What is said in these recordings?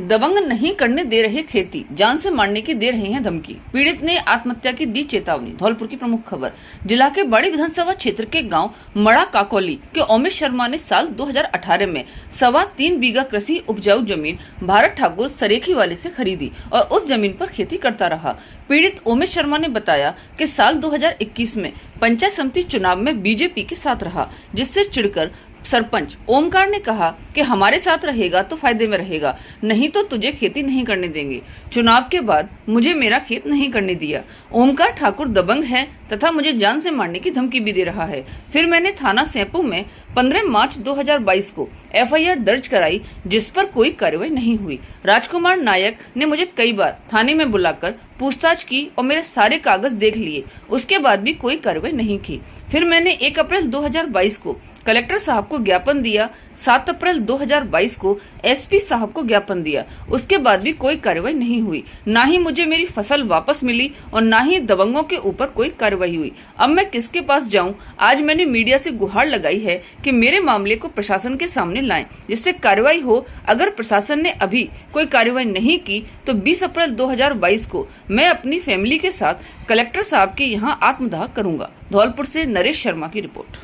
दबंग नहीं करने दे रहे खेती, जान से मारने की दे रहे हैं धमकी। पीड़ित ने आत्महत्या की दी चेतावनी। धौलपुर की प्रमुख खबर। जिला के बड़ी विधानसभा क्षेत्र के गांव मड़ा काकोली के ओमेश शर्मा ने साल 2018 में 3.25 बीघा कृषि उपजाऊ जमीन भारत ठाकुर सरेखी वाले से खरीदी और उस जमीन पर खेती करता रहा। पीड़ित ओमेश शर्मा ने बताया कि साल 2021 में पंचायत समिति चुनाव में बीजेपी के साथ रहा, जिससे चिढ़कर सरपंच ओमकार ने कहा कि हमारे साथ रहेगा तो फायदे में रहेगा, नहीं तो तुझे खेती नहीं करने देंगे। चुनाव के बाद मुझे मेरा खेत नहीं करने दिया। ओमकार ठाकुर दबंग है तथा मुझे जान से मारने की धमकी भी दे रहा है। फिर मैंने थाना सैंपू में 15 मार्च 2022 को एफआईआर दर्ज कराई, जिस पर कोई कार्रवाई नहीं हुई। राजकुमार नायक ने मुझे कई बार थाने में बुलाकर पूछताछ की और मेरे सारे कागज देख लिए, उसके बाद भी कोई कार्रवाई नहीं की। फिर मैंने 1 अप्रैल 2022 को कलेक्टर साहब को ज्ञापन दिया। 7 अप्रैल 2022 को एसपी साहब को ज्ञापन दिया, उसके बाद भी कोई कार्रवाई नहीं हुई। ना ही मुझे मेरी फसल वापस मिली और ना ही दबंगों के ऊपर कोई कार्रवाई हुई। अब मैं किसके पास जाऊं? आज मैंने मीडिया से गुहार लगाई है कि मेरे मामले को प्रशासन के सामने लाएं, जिससे कार्रवाई हो। अगर प्रशासन ने अभी कोई कार्रवाई नहीं की तो 20 अप्रैल 2022 को मैं अपनी फैमिली के साथ कलेक्टर साहब के यहाँ आत्मदाह करूंगा। धौलपुर से नरेश शर्मा की रिपोर्ट।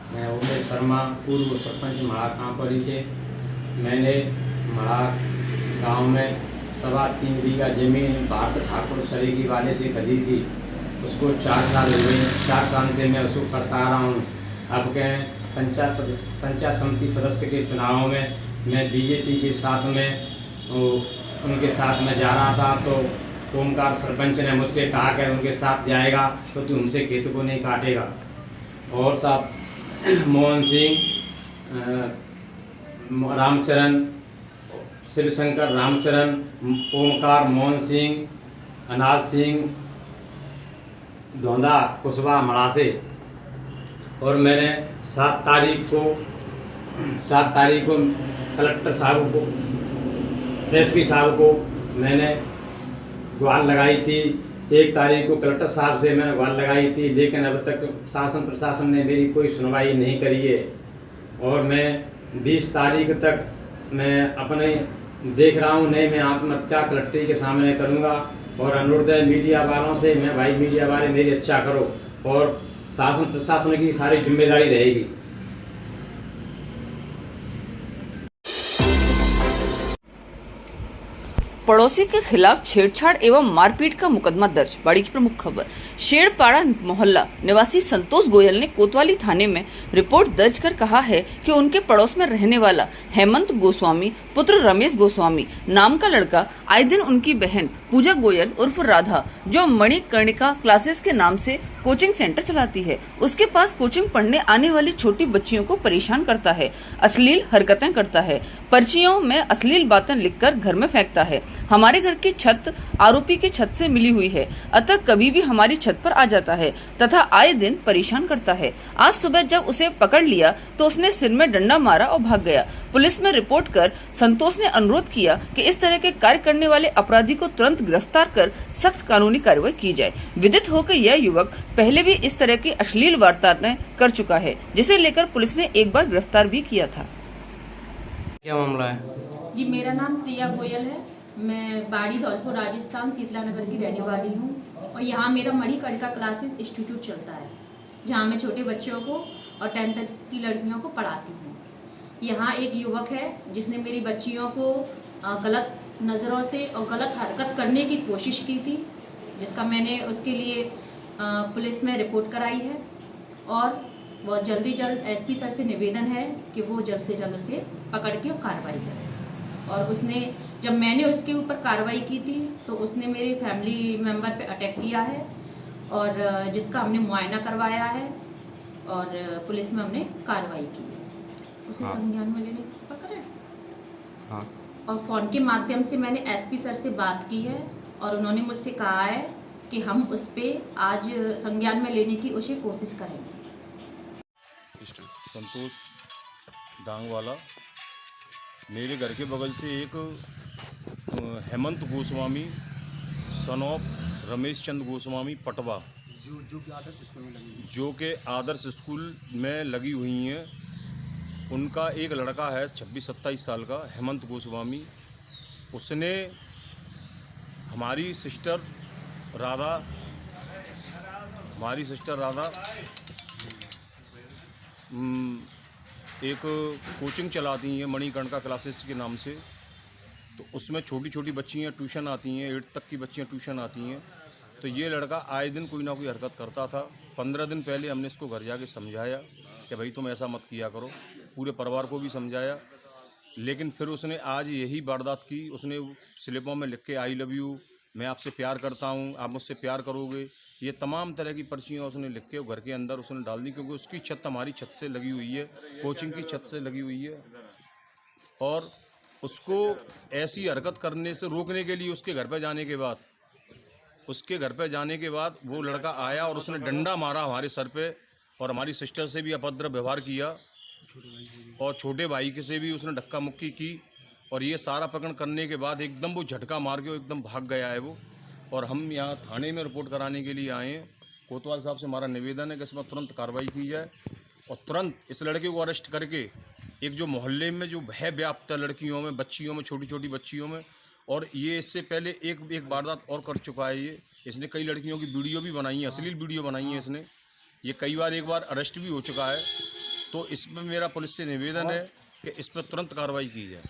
मैं ओमेश शर्मा, पूर्व सरपंच मड़ा कांपड़ी से। मैंने मड़ा गांव में 3.25 बीघा जमीन भारत ठाकुर सरेगी वाले से खरीदी थी। उसको 4 साल हो गए। 4 साल से मैं उसको करता आ रहा हूँ। अब के पंचायत समिति सदस्य के चुनाव में मैं बीजेपी के साथ में उनके साथ में जा रहा था, तो ओमकार सरपंच ने मुझसे कहा कि उनके साथ जाएगा तो तू उनसे खेत को नहीं काटेगा। और साहब मोहन सिंह, रामचरण, शिवशंकर, रामचरण, ओमकार, मोहन सिंह, अनाज सिंह, धोंदा, कुशवा, मड़ा से। और मैंने 7 तारीख को कलेक्टर साहब को, एसपी साहब को मैंने गुहार लगाई थी। 1 तारीख को कलेक्टर साहब से मैंने गुहार लगाई थी, लेकिन अब तक शासन प्रशासन ने मेरी कोई सुनवाई नहीं करी है। और मैं 20 तारीख तक मैं अपने देख रहा हूँ, नहीं मैं आत्महत्या कलेक्टर के सामने करूँगा। और अनुरोध है मीडिया वालों से, मैं भाई मीडिया वाले मेरी अच्छा करो और शासन प्रशासन की सारी जिम्मेदारी रहेगी। पड़ोसी के खिलाफ छेड़छाड़ एवं मारपीट का मुकदमा दर्ज। बड़ी की प्रमुख खबर। शेरपाड़ा मोहल्ला निवासी संतोष गोयल ने कोतवाली थाने में रिपोर्ट दर्ज कर कहा है कि उनके पड़ोस में रहने वाला हेमंत गोस्वामी पुत्र रमेश गोस्वामी नाम का लड़का आए दिन उनकी बहन पूजा गोयल उर्फ राधा, जो मणिकर्णिका क्लासेस के नाम से कोचिंग सेंटर चलाती है, उसके पास कोचिंग पढ़ने आने वाली छोटी बच्चियों को परेशान करता है, अश्लील हरकतें करता है, पर्चियों में अश्लील बातें लिखकर घर में फेंकता है। हमारे घर की छत आरोपी की छत से मिली हुई है, अतः कभी भी हमारी छत पर आ जाता है तथा आए दिन परेशान करता है। आज सुबह जब उसे पकड़ लिया तो उसने सिर में डंडा मारा और भाग गया। पुलिस में रिपोर्ट कर संतोष ने अनुरोध किया कि इस तरह के कार्य करने वाले अपराधी को तुरंत गिरफ्तार कर सख्त कानूनी कार्रवाई की जाए। विदित हो कि यह युवक पहले भी इस तरह की अश्लील वारदातें कर चुका है, जिसे लेकर पुलिस ने एक बार गिरफ्तार भी किया था। क्या मामला है जी? मेरा नाम प्रिया गोयल है। मैं बाड़ी धौलपुर राजस्थान शीतला नगर की रहने वाली हूँ और यहाँ मेरा मणिकर्णिका क्लासेस इंस्टीट्यूट चलता है, जहाँ मैं छोटे बच्चों को और 10th तक की लड़कियों को पढ़ाती हूँ। यहाँ एक युवक है जिसने मेरी बच्चियों को गलत नज़रों से और गलत हरकत करने की कोशिश की थी, जिसका मैंने उसके लिए पुलिस में रिपोर्ट कराई है। और वो जल्दी जल्द एसपी सर से निवेदन है कि वो जल्द से जल्द उसे पकड़ के कार्रवाई करें। और उसने, जब मैंने उसके ऊपर कार्रवाई की थी तो उसने मेरे फैमिली मेंबर पे अटैक किया है, और जिसका हमने मुआयना करवाया है और पुलिस में हमने कार्रवाई की है। उसे संज्ञान में लेने पकड़े। और फ़ोन के माध्यम से मैंने एसपी सर से बात की है और उन्होंने मुझसे कहा है कि हम उस पर आज संज्ञान में लेने की उसे कोशिश करेंगे। संतोष डांगवाला, मेरे घर के बगल से एक हेमंत गोस्वामी सन ऑफ रमेश चंद्र गोस्वामी पटवा, जो के आदर्श स्कूल में लगी हुई हैं। उनका एक लड़का है 26-27 साल का हेमंत गोस्वामी, उसने हमारी सिस्टर राधा एक कोचिंग चलाती हैं मणिकर्णिका क्लासेस के नाम से। तो उसमें छोटी छोटी बच्चियाँ ट्यूशन आती हैं, 8 तक की बच्चियाँ ट्यूशन आती हैं। तो ये लड़का आए दिन कोई ना कोई हरकत करता था। 15 दिन पहले हमने इसको घर जाके समझाया कि भाई तुम ऐसा मत किया करो, पूरे परिवार को भी समझाया। लेकिन फिर उसने आज यही वारदात की। उसने स्लिपों में लिख के आई लव यू, मैं आपसे प्यार करता हूँ, आप मुझसे प्यार करोगे, ये तमाम तरह की पर्चियाँ उसने लिख के घर के अंदर उसने डाल दी। क्योंकि उसकी छत हमारी छत से लगी हुई है, कोचिंग की छत से लगी हुई है। और उसको ऐसी हरकत करने से रोकने के लिए उसके घर पे जाने के बाद वो लड़का आया और उसने डंडा मारा हमारे सर पे और हमारी सिस्टर से भी अभद्र व्यवहार किया और छोटे भाई के से भी उसने धक्का मुक्की की। और ये सारा प्रकरण करने के बाद एकदम वो झटका मार के एकदम भाग गया है वो। और हम यहाँ थाने में रिपोर्ट कराने के लिए आए हैं। कोतवाल साहब से हमारा निवेदन है कि इसमें तुरंत कार्रवाई की जाए और तुरंत इस लड़के को अरेस्ट करके एक जो मोहल्ले में जो भय व्याप्त है लड़कियों में, बच्चियों में, छोटी छोटी बच्चियों में, और ये इससे पहले एक वारदात और कर चुका है। इसने कई लड़कियों की वीडियो भी बनाई है, अश्लील वीडियो बनाई है इसने। ये एक बार अरेस्ट भी हो चुका है। तो इसमें मेरा पुलिस से निवेदन है कि इस पर तुरंत कार्रवाई की जाए।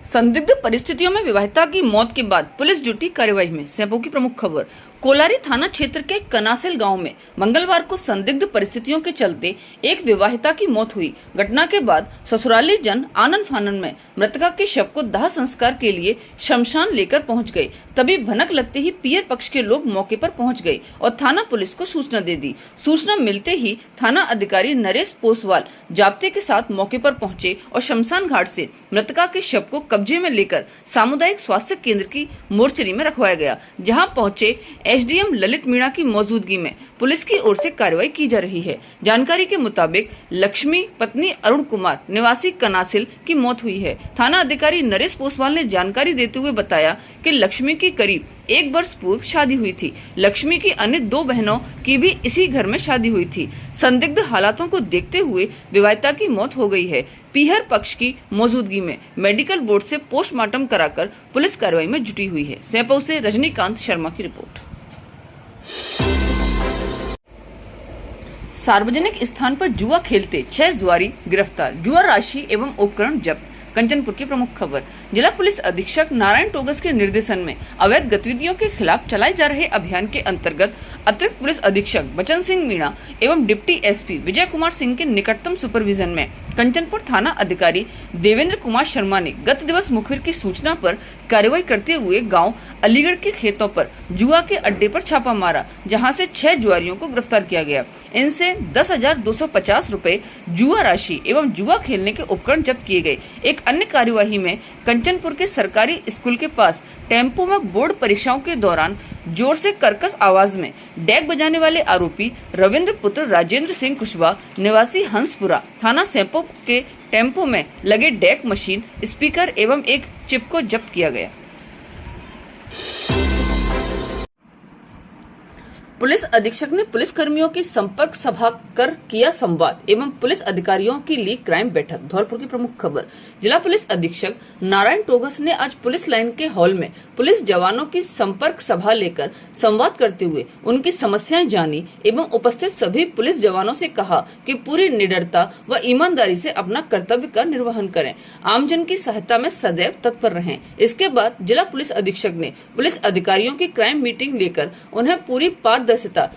संदिग्ध परिस्थितियों में विवाहिता की मौत के बाद पुलिस जुटी कार्यवाही में। सैंपौ की प्रमुख खबर। कोलारी थाना क्षेत्र के कनासिल गांव में मंगलवार को संदिग्ध परिस्थितियों के चलते एक विवाहिता की मौत हुई। घटना के बाद ससुराली जन आनन फानन में मृतका के शव को दाह संस्कार के लिए शमशान लेकर पहुंच गए। तभी भनक लगते ही पियर पक्ष के लोग मौके पर पहुंच गए और थाना पुलिस को सूचना दे दी। सूचना मिलते ही थाना अधिकारी नरेश पोसवाल जाब्ते के साथ मौके पर पहुंचे और शमशान घाट से मृतका के शव को कब्जे में लेकर सामुदायिक स्वास्थ्य केंद्र की मोर्चरी में रखवाया गया। जहां पहुंचे एसडीएम ललित मीणा की मौजूदगी में पुलिस की ओर से कार्रवाई की जा रही है। जानकारी के मुताबिक लक्ष्मी पत्नी अरुण कुमार निवासी कनासिल की मौत हुई है। थाना अधिकारी नरेश पोसवाल ने जानकारी देते हुए बताया कि लक्ष्मी की करीब 1 वर्ष पूर्व शादी हुई थी। लक्ष्मी की अन्य 2 बहनों की भी इसी घर में शादी हुई थी। संदिग्ध हालातों को देखते हुए विवाहिता की मौत हो गई है। पीहर पक्ष की मौजूदगी में मेडिकल बोर्ड से पोस्टमार्टम कराकर पुलिस कार्रवाई में जुटी हुई है। सैंपौ से रजनीकांत शर्मा की रिपोर्ट। सार्वजनिक स्थान पर जुआ खेलते 6 जुआरी गिरफ्तार, जुआ राशि एवं उपकरण जब्त। कंचनपुर की प्रमुख खबर। जिला पुलिस अधीक्षक नारायण टोगस के निर्देशन में अवैध गतिविधियों के खिलाफ चलाए जा रहे अभियान के अंतर्गत अतिरिक्त पुलिस अधीक्षक बचन सिंह मीणा एवं डिप्टी एसपी विजय कुमार सिंह के निकटतम सुपरविजन में कंचनपुर थाना अधिकारी देवेंद्र कुमार शर्मा ने गत दिवस मुखबिर की सूचना पर कार्रवाई करते हुए गांव अलीगढ़ के खेतों पर जुआ के अड्डे पर छापा मारा, जहां से 6 जुआरियों को गिरफ्तार किया गया। इनसे 10,250 रुपए जुआ राशि एवं जुआ खेलने के उपकरण जब्त किए गए। एक अन्य कार्यवाही में कंचनपुर के सरकारी स्कूल के पास टेम्पो में बोर्ड परीक्षाओं के दौरान जोर से कर्कश आवाज में डेक बजाने वाले आरोपी रविंद्र पुत्र राजेंद्र सिंह कुशवाहा निवासी हंसपुरा थाना सैंपौ के टेम्पो में लगे डेक मशीन, स्पीकर एवं एक चिप को जब्त किया गया। पुलिस अधीक्षक ने पुलिस कर्मियों की संपर्क सभा कर किया संवाद एवं पुलिस अधिकारियों की ली क्राइम बैठक। धौलपुर की प्रमुख खबर। जिला पुलिस अधीक्षक नारायण टोगस ने आज पुलिस लाइन के हॉल में पुलिस जवानों की संपर्क सभा लेकर संवाद करते हुए उनकी समस्याएं जानी एवं उपस्थित सभी पुलिस जवानों से कहा कि पूरी निडरता व ईमानदारी से अपना कर्तव्य का निर्वहन करें, आमजन की सहायता में सदैव तत्पर रहें। इसके बाद जिला पुलिस अधीक्षक ने पुलिस अधिकारियों की क्राइम मीटिंग लेकर उन्हें पूरी पारदर्शिता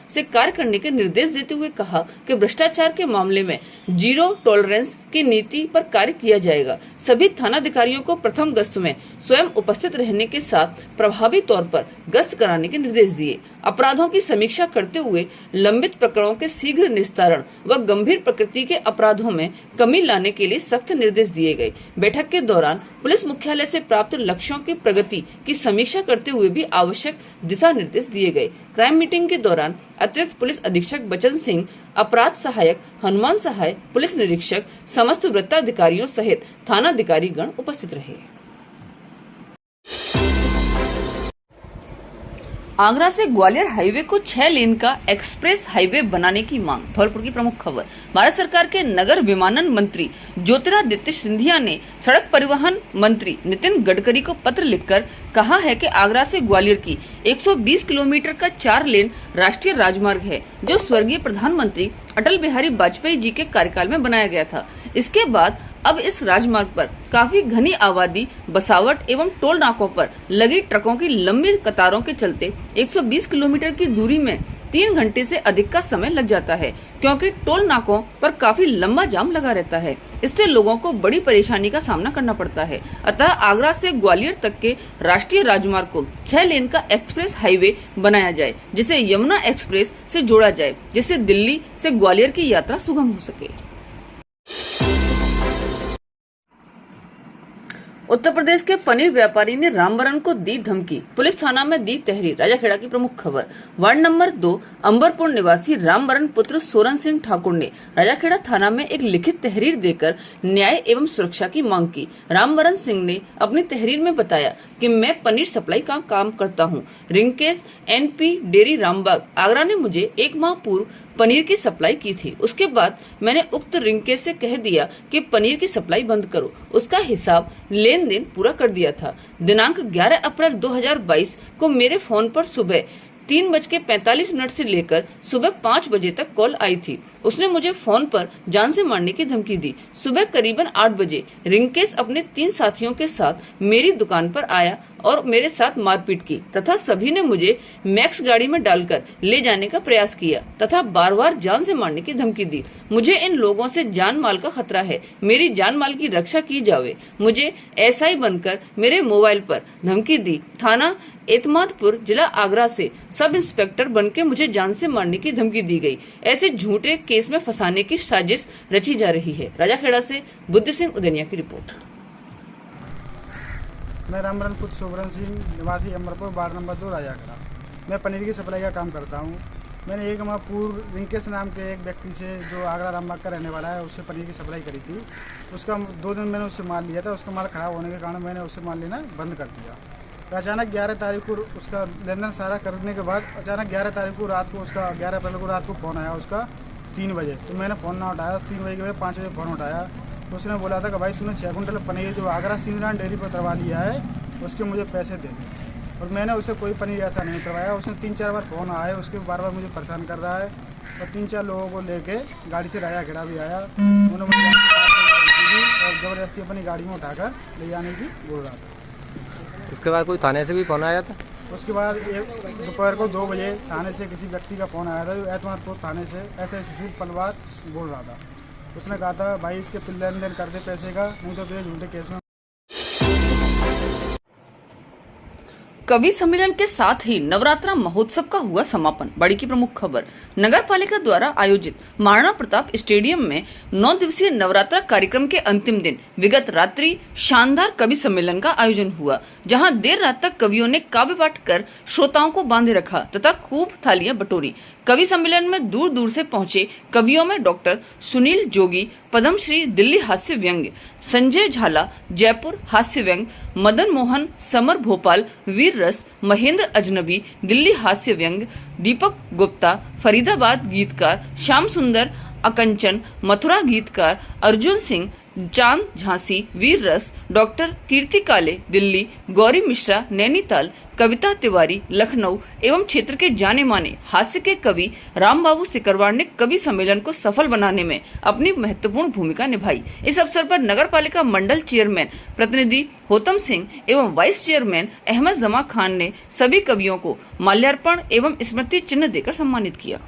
से कार्य करने के निर्देश देते हुए कहा कि भ्रष्टाचार के मामले में 0 टॉलरेंस की नीति पर कार्य किया जाएगा। सभी थानाधिकारियों को प्रथम गश्त में स्वयं उपस्थित रहने के साथ प्रभावी तौर पर गश्त कराने के निर्देश दिए। अपराधों की समीक्षा करते हुए लंबित प्रकरणों के शीघ्र निस्तारण व गंभीर प्रकृति के अपराधों में कमी लाने के लिए सख्त निर्देश दिए गए। बैठक के दौरान पुलिस मुख्यालय से प्राप्त लक्ष्यों की प्रगति की समीक्षा करते हुए भी आवश्यक दिशा निर्देश दिए गए। क्राइम मीटिंग के दौरान अतिरिक्त पुलिस अधीक्षक बचन सिंह, अपराध सहायक हनुमान सहाय, पुलिस निरीक्षक, समस्त वृत्ताधिकारियों सहित थानाधिकारी गण उपस्थित रहे। आगरा से ग्वालियर हाईवे को 6 लेन का एक्सप्रेस हाईवे बनाने की मांग। धौलपुर की प्रमुख खबर। भारत सरकार के नगर विमानन मंत्री ज्योतिरादित्य सिंधिया ने सड़क परिवहन मंत्री नितिन गडकरी को पत्र लिखकर कहा है कि आगरा से ग्वालियर की 120 किलोमीटर का 4 लेन राष्ट्रीय राजमार्ग है, जो स्वर्गीय प्रधानमंत्री अटल बिहारी वाजपेयी जी के कार्यकाल में बनाया गया था। इसके बाद अब इस राजमार्ग पर काफी घनी आबादी, बसावट एवं टोल नाकों पर लगी ट्रकों की लंबी कतारों के चलते 120 किलोमीटर की दूरी में 3 घंटे से अधिक का समय लग जाता है, क्योंकि टोल नाकों पर काफी लंबा जाम लगा रहता है। इससे लोगों को बड़ी परेशानी का सामना करना पड़ता है। अतः आगरा से ग्वालियर तक के राष्ट्रीय राजमार्ग को 6 लेन का एक्सप्रेस हाईवे बनाया जाए, जिसे यमुना एक्सप्रेस से जोड़ा जाए, जिससे दिल्ली से ग्वालियर की यात्रा सुगम हो सके। उत्तर प्रदेश के पनीर व्यापारी ने रामबरन को दी धमकी, पुलिस थाना में दी तहरीर। राजाखेड़ा की प्रमुख खबर। वार्ड नंबर 2 अंबरपुर निवासी रामबरन पुत्र सोरन सिंह ठाकुर ने राजाखेड़ा थाना में एक लिखित तहरीर देकर न्याय एवं सुरक्षा की मांग की। रामबरन सिंह ने अपनी तहरीर में बताया कि मैं पनीर सप्लाई का काम करता हूं। रिंकेश NP डेयरी रामबाग आगरा ने मुझे 1 माह पूर्व पनीर की सप्लाई की थी। उसके बाद मैंने उक्त रिंकेश से कह दिया कि पनीर की सप्लाई बंद करो। उसका हिसाब लेन देन पूरा कर दिया था। दिनांक 11 अप्रैल 2022 को मेरे फोन पर सुबह 3:45 से लेकर सुबह 5 बजे तक कॉल आई थी। उसने मुझे फोन पर जान से मारने की धमकी दी। सुबह करीबन 8 बजे रिंकेश अपने 3 साथियों के साथ मेरी दुकान पर आया और मेरे साथ मारपीट की तथा सभी ने मुझे मैक्स गाड़ी में डालकर ले जाने का प्रयास किया तथा बार बार जान से मारने की धमकी दी। मुझे इन लोगों से जान माल का खतरा है, मेरी जान माल की रक्षा की जावे। मुझे SI बनकर मेरे मोबाइल पर धमकी दी। थाना एतमादपुर जिला आगरा से सब इंस्पेक्टर बनकर मुझे जान से मारने की धमकी दी गई। ऐसे झूठे केस में फंसाने की साजिश रची जा रही है। राजाखेड़ा से बुद्धि सिंह उदनिया की रिपोर्ट। मैं रामबरन पुत्र सोरन सिंह निवासी अमरपुर वार्ड नंबर 2 राजाखेड़ा। मैं पनीर की सप्लाई का काम करता हूँ। मैंने 1 माह पूर्व रिंकेश नाम के एक व्यक्ति से, जो आगरा रामबाग का रहने वाला है, उससे पनीर की सप्लाई करी थी। उसका 2 दिन मैंने उससे माल लिया था। उसका माल खराब होने के कारण मैंने उससे माल लेना बंद कर दिया। तो अचानक 11 तारीख को उसका लेन देन सारा करने के बाद अचानक 11 तारीख को रात को उसका 11 अप्रैल को रात को फ़ोन आया उसका 3 बजे। तो मैंने फ़ोन ना उठाया। 3 बजे के बाद 5 बजे फ़ोन उठाया तो उसने बोला था कि भाई तूने 6 कुंटल पनीर जो आगरा सिंधरान डेयरी पर करवा लिया है, उसके मुझे पैसे दे दे। और मैंने उससे कोई पनीर ऐसा नहीं करवाया। उसने 3-4 बार फ़ोन आया, उसके बार बार मुझे परेशान कर रहा है और 3-4 लोगों को लेके गाड़ी से राजाखेड़ा भी आया। उन्होंने मुझे और ज़बरदस्ती अपनी गाड़ी में उठाकर ले जाने की बोल रहा था। उसके बाद कोई थाने से भी फोन आया था? उसके बाद दोपहर को 2 बजे थाने से किसी व्यक्ति का फ़ोन आया था, जो एतमादपुर थाने से ऐसे सुशील पलवार बोल रहा था। उसने कहा था भाई इसके लेन देन कर दे पैसे का, नहीं तो झूठे केस में। कवि सम्मेलन के साथ ही नवरात्रा महोत्सव का हुआ समापन। बड़ी की प्रमुख खबर। नगर पालिका द्वारा आयोजित महाराणा प्रताप स्टेडियम में 9 दिवसीय नवरात्रा कार्यक्रम के अंतिम दिन विगत रात्रि शानदार कवि सम्मेलन का आयोजन हुआ, जहां देर रात तक कवियों ने काव्य पाठ कर श्रोताओं को बांधे रखा तथा खूब थालियां बटोरी। कवि सम्मेलन में दूर दूर से पहुंचे कवियों में डॉक्टर सुनील जोगी, पद्मश्री दिल्ली हास्य व्यंग्य, संजय झाला जयपुर हास्य व्यंग्य, मदन मोहन समर भोपाल वीर रस, महेंद्र अजनबी दिल्ली हास्य व्यंग्य, दीपक गुप्ता फरीदाबाद गीतकार, श्याम सुंदर अकंचन मथुरा गीतकार, अर्जुन सिंह चांद झांसी वीर रस, डॉक्टर कीर्ति काले दिल्ली, गौरी मिश्रा नैनीताल, कविता तिवारी लखनऊ एवं क्षेत्र के जाने माने हास्य के कवि रामबाबू सिकरवार ने कवि सम्मेलन को सफल बनाने में अपनी महत्वपूर्ण भूमिका निभाई। इस अवसर पर नगर पालिका मंडल चेयरमैन प्रतिनिधि होतम सिंह एवं वाइस चेयरमैन अहमद जमा खान ने सभी कवियों को माल्यार्पण एवं स्मृति चिन्ह देकर सम्मानित किया।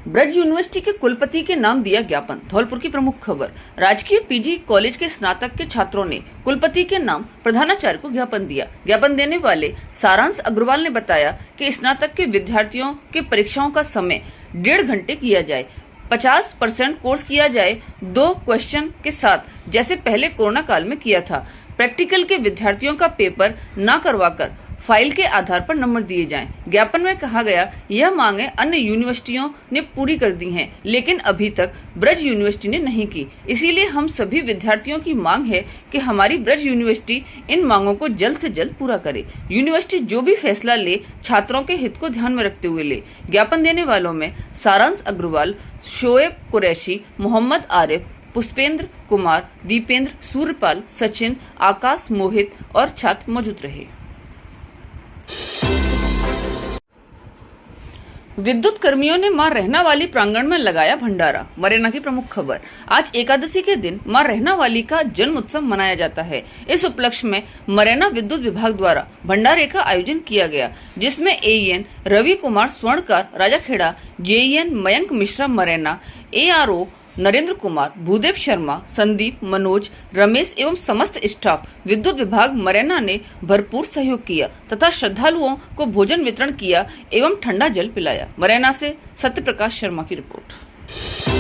ब्रज यूनिवर्सिटी के कुलपति के नाम दिया ज्ञापन। धौलपुर की प्रमुख खबर। राजकीय PG कॉलेज के स्नातक के छात्रों ने कुलपति के नाम प्रधानाचार्य को ज्ञापन दिया। ज्ञापन देने वाले सारांश अग्रवाल ने बताया कि स्नातक के विद्यार्थियों के परीक्षाओं का समय 1.5 घंटे किया जाए, 50% कोर्स किया जाए 2 क्वेश्चन के साथ, जैसे पहले कोरोना काल में किया था। प्रैक्टिकल के विद्यार्थियों का पेपर न करवाकर फाइल के आधार पर नंबर दिए जाएं। ज्ञापन में कहा गया यह मांगे अन्य यूनिवर्सिटियों ने पूरी कर दी हैं, लेकिन अभी तक ब्रज यूनिवर्सिटी ने नहीं की। इसीलिए हम सभी विद्यार्थियों की मांग है कि हमारी ब्रज यूनिवर्सिटी इन मांगों को जल्द से जल्द पूरा करे। यूनिवर्सिटी जो भी फैसला ले छात्रों के हित को ध्यान में रखते हुए ले। ज्ञापन देने वालों में सारांश अग्रवाल, शोएब कुरैशी, मोहम्मद आरिफ, पुष्पेंद्र कुमार, दीपेंद्र, सूर्यपाल, सचिन, आकाश, मोहित और छात्र मौजूद रहे। विद्युत कर्मियों ने मां रहना वाली प्रांगण में लगाया भंडारा। मुरैना की प्रमुख खबर। आज एकादशी के दिन मां रहना वाली का जन्म उत्सव मनाया जाता है। इस उपलक्ष्य में मुरैना विद्युत विभाग द्वारा भंडारे का आयोजन किया गया, जिसमें एईएन रवि कुमार स्वर्णकार राजाखेड़ा, जेईएन मयंक मिश्रा मुरैना, एआरओ नरेंद्र कुमार, भूदेव शर्मा, संदीप, मनोज, रमेश एवं समस्त स्टाफ विद्युत विभाग मुरैना ने भरपूर सहयोग किया तथा श्रद्धालुओं को भोजन वितरण किया एवं ठंडा जल पिलाया। मुरैना से सत्य प्रकाश शर्मा की रिपोर्ट।